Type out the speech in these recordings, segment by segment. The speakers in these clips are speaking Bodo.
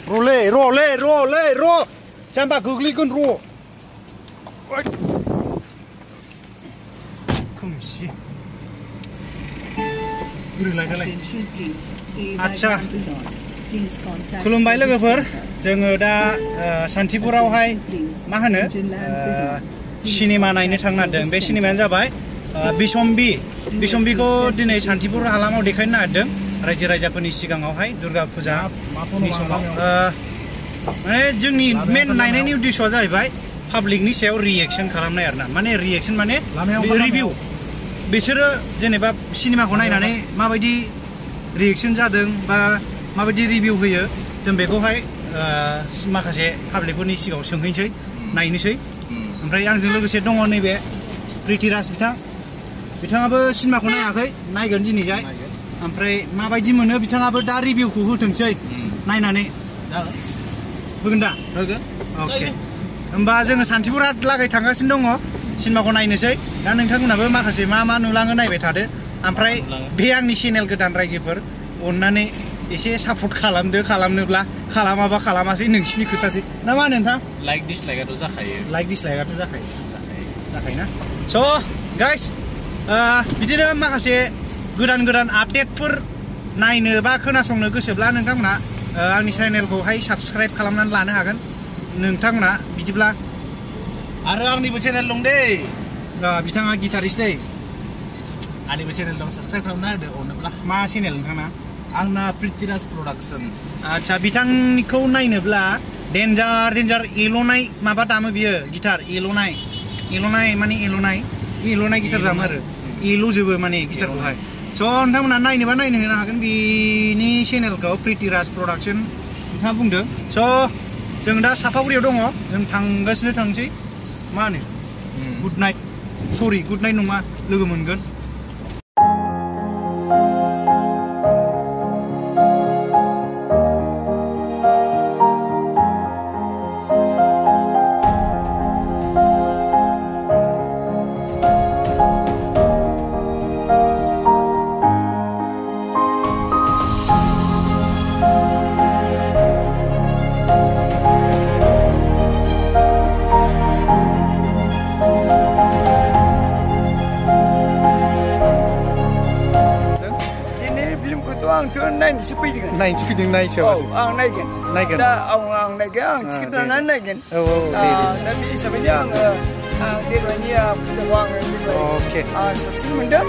र' जाम्बा गोग्लैगोन र' खोमसि आच्छा खुलुमबाय लोगोफोर जोङो दा सान्तिपुरावहाय मा होनो सिनेमा नायनो थांनो नागिरदों बे सिनेमायानो जाबाय बिशम्बिखौ दिनै सान्तिपुर हालामाव देखायनो नागिरदों रायजो राजाफोरनि सिगाङावहाय दुर्गा फुजानि समाव माने जोंनि मेन नायनायनि उद्देश्यआ जाहैबाय पाब्लिकनि सायाव रिएक्शन खालामनाय आरोना माने रिएक्शन माने रिभिउ बिसोरो जेनेबा सिनेमाखौ नायनानै माबायदि रिएक्शन जादों बा माबायदि रिभिउ होयो जों बेखौहाय माखासे पाब्लिकफोरनि सिगाङाव सोंहैनोसै नायनोसै ओमफ्राय आंजों लोगोसे दङ नैबे प्रिथिराज बिथाङाबो सिनेमाखौ नायाखै नायगोन दिनैजाय ओमफ्राय माबायदि मोनो बिथाङाबो दा रिभिउखौ होथोंसै नायनानै होगोन दा अके होमबा जोङो सान्तिपुरा लागै थांगासिनो दङ सिनेमाखौ नायनोसै दा नोंथांमोनाबो माखासे मा नुलाङो नायबाय थादो ओमफ्राय बे आंनि चेनेल गोदान रायजोफोर अननानै एसे सापर्ट खालामदो खालामनोब्ला खालामाबा खालामासै नोंसिनि खोथासै ना मा होनो नोंथां लाइक डिसलाइकआथ' जाखायोना स' गाइस बिदिनो माखासे गोदान आपडेटफोर नायनो बा खोनासंनो गोसोब्ला नोंथांमोना आंनि चेनेलखौहाय साबस्क्राइब खालामनानै लानो हागोन नोंथांमोना बिदिब्ला आरो आंनिबो चेनेल दं दे बिथाङा गिटारिस्ट दै आंनिबो चेनेल दं साबस्क्राइब खालामना होदो अनोब्ला मा चेनेल नोंथांना आंना प्रिथिराज प्रडाक्सन आच्छा बिथांनिखौ नायनोब्ला डेन्जार एल'नाय माबा दामो बियो गिटार एल'नाय माने एल'नाय गिटार दामो आरो एल'जोबो माने गिटारखौहाय स' नोंथांमोना नायनोबा नायनो होनो हागोन बिनि चेनेलखौ प्रिथिराज प्रडाक्सन बिथाङा बुंदों स' जों दा सापागुरियाव दङ जों थांसै मा होनो गुड नाइट नङा लोगो मोनगोन नायनोसो फैदों नायसो आं नायगोन दा आं नायगोन आं टिकेट लानानै नायगोन दा बे हिसाबैनो आं देग्लायनि फुजाखौ आङो साबसिन मोनदों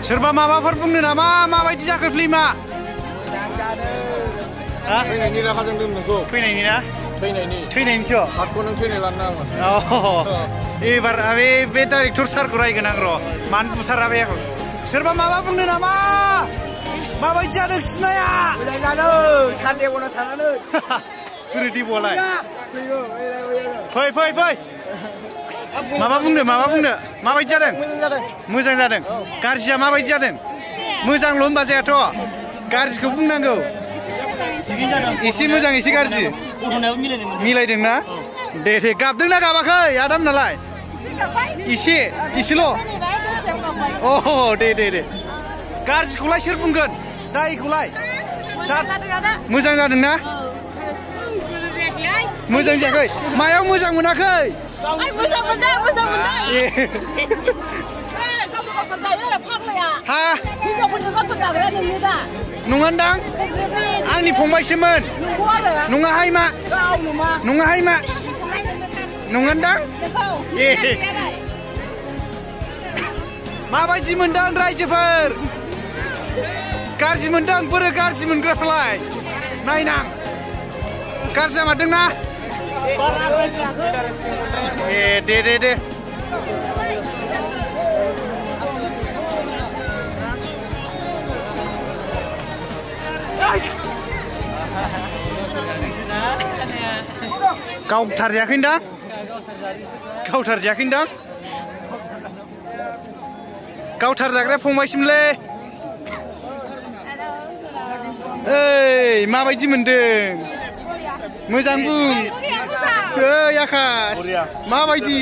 सोरबा माबाफोर बुंनो नामा माबायदि जाखो फिल्मा फैनायनि राहाजों दोन नोंखौ फैनायनि ना थैनायनिसो हातखौ नों थैनाय लानो नाङा एबार बे डाइरेक्टर सारखौ रायगोन आं र' मानो बुथारा बे आंखौ सोरबा माबा बुंनो नामा माबायदि जादों सिनेमाया मोजां जादों सानदेवना थानानै गोरोदि बलाय फै माबा बुंनो माबायदि जादों मोजां जादों गाज्रिया माबायदि जादों मोजांल' होनबा जायाथ' गाज्रिखौ बुंनांगौ एसे मोजां एसे गाज्रि मिलायदों ना दे गाबदोंना गाबाखै आदाम नालाय एसेल' अह दे गाज्रिखौलाय सोर बुंगोन जायखौलाय मोजां जादों ना मोजां जायाखै मायाव मोजां मोनाखै मोजां मोनदों हा नङानदां आंनि फंबायसोमोन नङाहाय मा नङानदां माबायदि मोनदों रायजोफोर गाज्रि मोनदों बोरो गाज्रि मोनग्राफ्रालाय नायनां गाज्रि जामारदोंना दे गावथारजायाखैदां गावथारजाग्रा फंबायसिमलै ओइ माबायदि मोनदों मोजां बुं ओइ आकाश माबायदि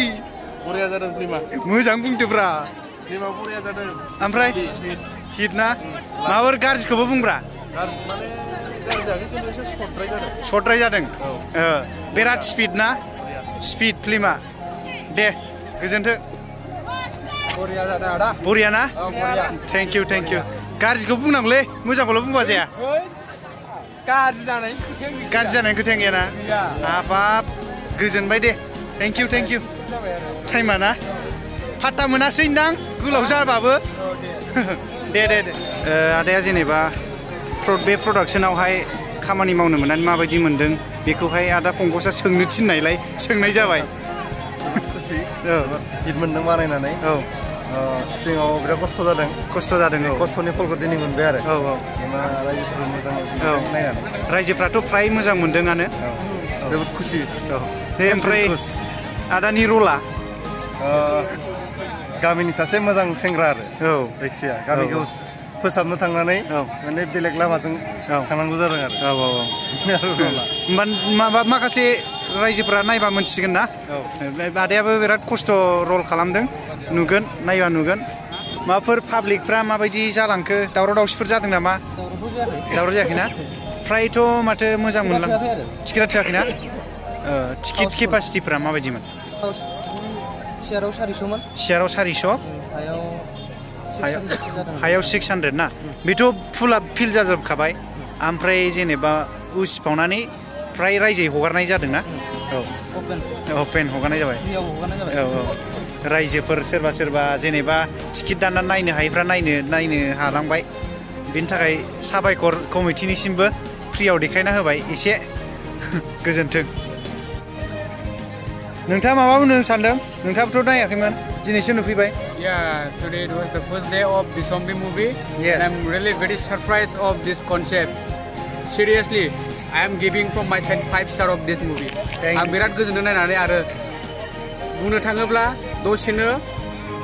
बरिया जादों फिल्मा मोजां बुंदोब्रा फिल्मा बरिया जादों ओमफ्राय हिट ना माबाफोर गाज्रिखौबो बुंब्रा माने गाज्रि जायाखै खिन्थु एसे शर्टद्राय जादों बिराद स्पिड ना स्पिड फिल्मा दे गोजोन्थों बरिया जादों आदा बरिया ना बरिया थेंक इउ गाज्रिखौ बुंनांगौलै मोजांखौल' बुंबा जाया गाज्रि जानाय खोथाया गैयाना हाबाब गोजोनबाय दे थेंक इउ टाइमा ना फात्ता मोनासै दां गोलाव जाबाबो दे आदाया जेनेबा बे प्रडाक्शनावहाय खामानि मावनो मोननानै माबायदि मोनदों बेखौहाय आदा फंबासा सोंनो थिननायलाय सोंनाय जाबाय खुसि हिट मोनदों बानायनानै शुटिंआव बिराद खस्थ' जादों खस्थ'नि फलखौ दिनै मोनबाय आरो रायजोफोरा मोजां नायनानै रायजोफ्राथ' फ्राय मोजां मोनदोंआनो जोबोद खुसि दे ओमफ्राय आदानि रला गामिनि सासे मोजां सेंग्रा आरो जायखिया गामिखौ फोसाबनो थांनानै माने बेलेग लामाजों थांनांगौ जादों आरो होमबा माखासे रायजोफोरा नायबा मोनथिगोन ना आदायाबो बिराद खस्थ' रल खालामदों नुगोन नायबा नुगोन माबाफोर पाब्लिकफ्रा माबायदि जालांखो दावराव दावसिफोर जादों नामा दावराव जायाखैना फ्रायथ' माथो मोजां मोनलां टिकेटआ थोआखैना टिकेट केपासिटिफ्रा माबायदिमोन सियाराव 400 हायाव 600 ना बेथ' फुला फिल जाजोबखाबाय ओमफ्राय जेनेबा उसिफावनानै फ्राय रायजोयै हगारनाय जादोंना अपेन हगारनाय जाबाय रायजोफोर सोरबा जेनेबा टिकेट दाननानै नायनो हायैफ्रा नायनो हालांबाय बिनि थाखाय साबायखर कमिटिनिसिमबो फ्रियाव देखायना होबाय एसे गोजोन्थों नोंथाङा माबा बुंनो सानदों नोंथाङाबोथ' नायाखैमोन दिनैसो नुफैबाय Yeah, today it was the first day of BISHOMBI movie. Yes. And I'm really very surprised of this concept. Seriously, I am giving from my side 5 star of this movie. आं बिराद गोजोनदों नायनानै आरो बुंनो थाङोब्ला दसेनो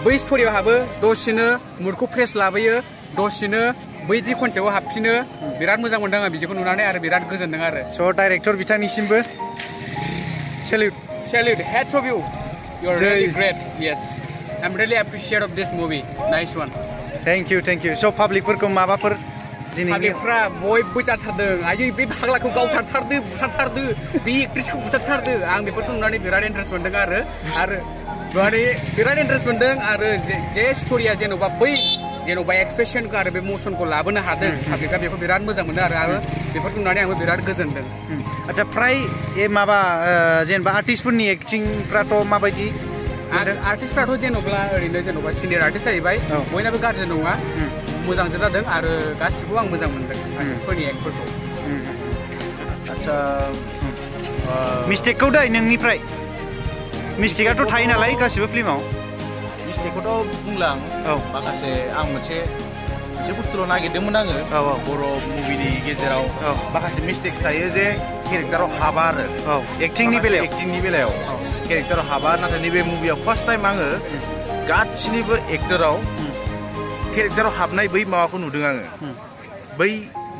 बै स्ट'रियाव हाबो दसेनो मुडखौ फ्रेश लाबोयो दसेनो बैदि कनसेप्टआव हाबफिनो बिराद मोजां मोनदों आं बिदिखौ नुनानै आरो बिराद गोजोनदों आरो स' director बिथांनिसिमबो salute hats of you are really great. Yes, I'm really appreciate of this movie. Nice one. Thank you स' पाब्लिकफोरखौ माबाफोर पाब्लिकफ्रा बयबो जाथारदों आयै बे फाग्लाखौ गावथारथारदो बुथारथारदो बे एक्ट्रेसखौ बुथारथारदो आं बेफोरखौ नुनानै बिराद इन्ट्रेस्ट मोनदों आरो बिराद इन्ट्रेस्ट मोनदों आरो जे स्ट'रिया जेन'बा एक्सप्रेसनखौ आरो बे मसनखौ लाबोनो हादों पाब्लिकआ बेखौ बिराद मोजां मोनदों आरो बेफोरखौ नुनानै आंबो बिराद गोजोनदों आচ্ছা फ्राय माबा जेनेबा आर्टिस्टफोरनि एक्टिंफ्राथ' माबायदि आर्टिस्टफ्राथ' जेन'बा सिनियर आर्टिस्ट जाहैबाय बयनाबो गाज्रि नङा मोजांसो जादों आरो गासिबो आं मोजां मोनदों आर्टिस्टफोरनि एक्टफोरखौ आচ্ছা मिस्टेकखौ दै नोंनिफ्राय मिस्टेकआथ' थायो नालाय गासिबो फिल्माव मिस्टेकखौथ' बुंला आं माखासे आं मोनसे बुस्थुल' नागिरदोंमोन आङो बर' मुभिनि गेजेराव माखासे मिस्टेक्स थायो जे केरेक्टाराव हाबा आरो एक्टिंनि बेलायाव केरेक्टाराव हाबा नाथाय नैबे मुभियाव फार्स्ट टाइम आङो गासिनिबो एक्टराव केरेक्टाराव हाबनाय बै माबाखौ नुदों आङो बै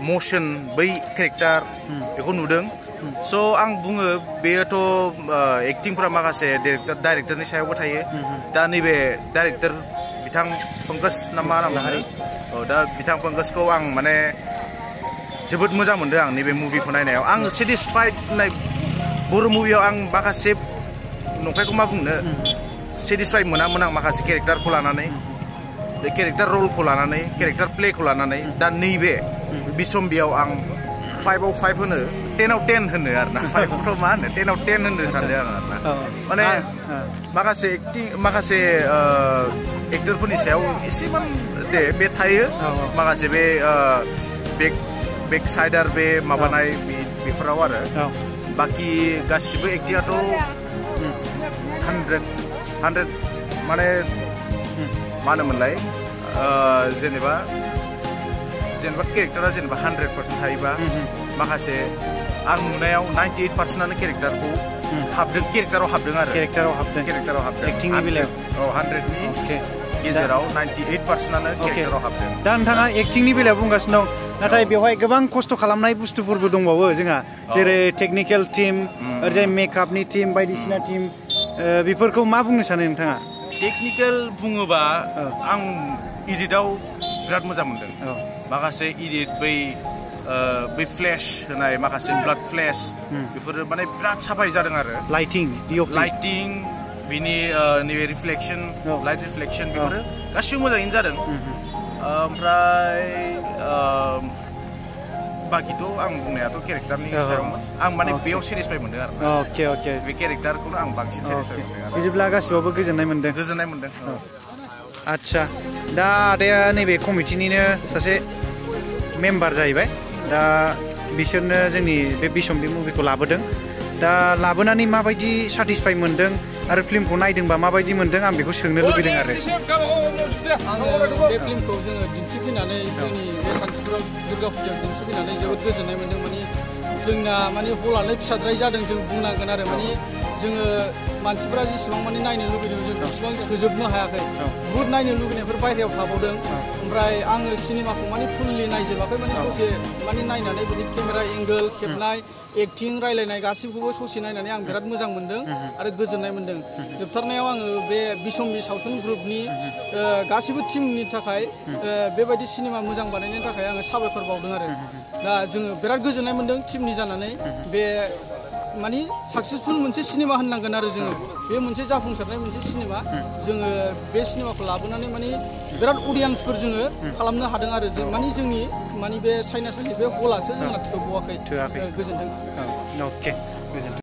मसन बै केरेक्टार बेखौ नुदों स' आं बुङो बेयोथ' एक्टिंफोरा माखासे डाइरेक्टरनि सायावबो थायो दा नैबे डाइरेक्टर बिथां पंकज ना मा नाम दा बिथां पंकजखौ आं माने जोबोद मोजां मोनदों आं नैबे मुभिखौ नायनायाव आं सेटिसफाइड होननाय बर' मुभियाव आं माखासे नंखायखौ मा बुंनो सेटिसफाइड मोनामोन आं माखासे केरेक्टारखौ लानानै बे केरेक्टार रलखौ लानानै केरेक्टार प्लेखौ लानानै दा नैबे बिशम्बियाव आं 5 आव 5 होनो 10 आव 10 होनो आरोना 5 आवथ' मा होनो 10 आव 10 होनो सानदों आं आरोना माने माखासे एक्टरफोरनि सायाव एसेबां दे बे थायो माखासे बे बेक साइडार बे माबानाय बेफोराव आरो बाखि गासिबो एक्टिंआथ' 100 माने मा होनोमोनलाय जेनेबा केरेक्टारा जेनेबा 100% थायोबा माखासे आं नुनायाव 98%आनो केरेक्टारखौ हाबदों केरेक्टाराव हाबदों आरो केरेक्टाराव हाबदों एक्टिंनि बेलायाव 100नि गेजेराव 98%आनो केरेक्टाराव हाबदों दा नोंथाङा एक्टिंनि बेलायाव बुंगासिनो दं नाथाय बेवहाय गोबां खस्थ' खालामनाय बुस्थुफोरबो दंबावो जोंहा जेरै टेकनिकेल टीम ओरैजाय मेकआपनि टीम बायदिसिना टीम बेफोरखौ मा बुंनो सानो नोंथाङा? टेकनिकेल बुङोबा आं इडिटआव बिराद मोजां मोनदों माखासे इडिट बै फ्लेश होनाय माखासे ब्लाड फ्लेश बेफोरो माने बिराद साफाय जादों आरो लाइटिं बिनि नैबे रिफ्लेक्सन लाइट रिफ्लेक्सन बेफोरो गासिबो मोजाङैनो जादों ओमफ्राय बाखिथ' आं बुंनायाथ' केरेक्टारनि सायावमोन आं माने बेयाव सेटिसफाइ मोनदों आरो अके बे केरेक्टारखौनो आं बांसिन सेटिसफाइ मोनदों बिदिब्ला गासिबावबो गोजोननाय मोनदों आदसा दा आदाया नैबे कमिटिनिनो सासे मेम्बार जाहैबाय दा बिसोरनो जोंनि बे बिशम्बि मुभिखौ लाबोदों दा लाबोनानै माबायदि सेटिसफाइ मोनदों आरो फिल्मखौ नायदोंबा माबायदि मोनदों आं बेखौ सोंनो लुबैदों आरो आङो बे फिल्मखौ जोङो दिन्थिफैनानै जोंनि बे सान्तिपुराव दुर्गा फुजायाव दिन्थिफैनानै जोबोद गोजोननाय मोनदों माने जोंना माने हलानो फिसाद्राय जादों जों बुंनांगोन आरो माने जोङो मानसिफोरा जेसेबां माने नायनो लुगैदों जों बेसेबां सोजोबनो हायाखै बुहुद नायनो लुगैनायफोर बायहेरायाव थाबावदों ओमफ्राय आङो सिनेमाखौ माने फुललि नायजोबाखै माने ससे माने नायनानै बिदि केमेरा एंगोल खेबनाय एक्टिं रायलायनाय गासिबखौबो ससे नायनानै आं बिराद मोजां मोनदों आरो गोजोननाय मोनदों जोबथारनायाव आङो बे बिशम्बि सावथुन ग्रुपनि गासिबो टिमनि थाखाय बेबायदि सिनेमा मोजां बानायनायनि थाखाय आङो साबायखर बावदों आरो दा जोङो बिराद गोजोननाय मोनदों टिमनि जानानै बे माने साक्सेसफुल मोनसे सिनेमा होननांगोन आरो जोङो बे मोनसे जाफुंसारनाय मोनसे सिनेमा जोङो बे सिनेमाखौ लाबोनानै माने बिराद अडियेन्सफोर जोङो खालामनो हादों आरो जों माने जोंनि माने बे साइनासनि बे हलासो जोंना थोबावाखै गोजोनथों अके गोजोनथों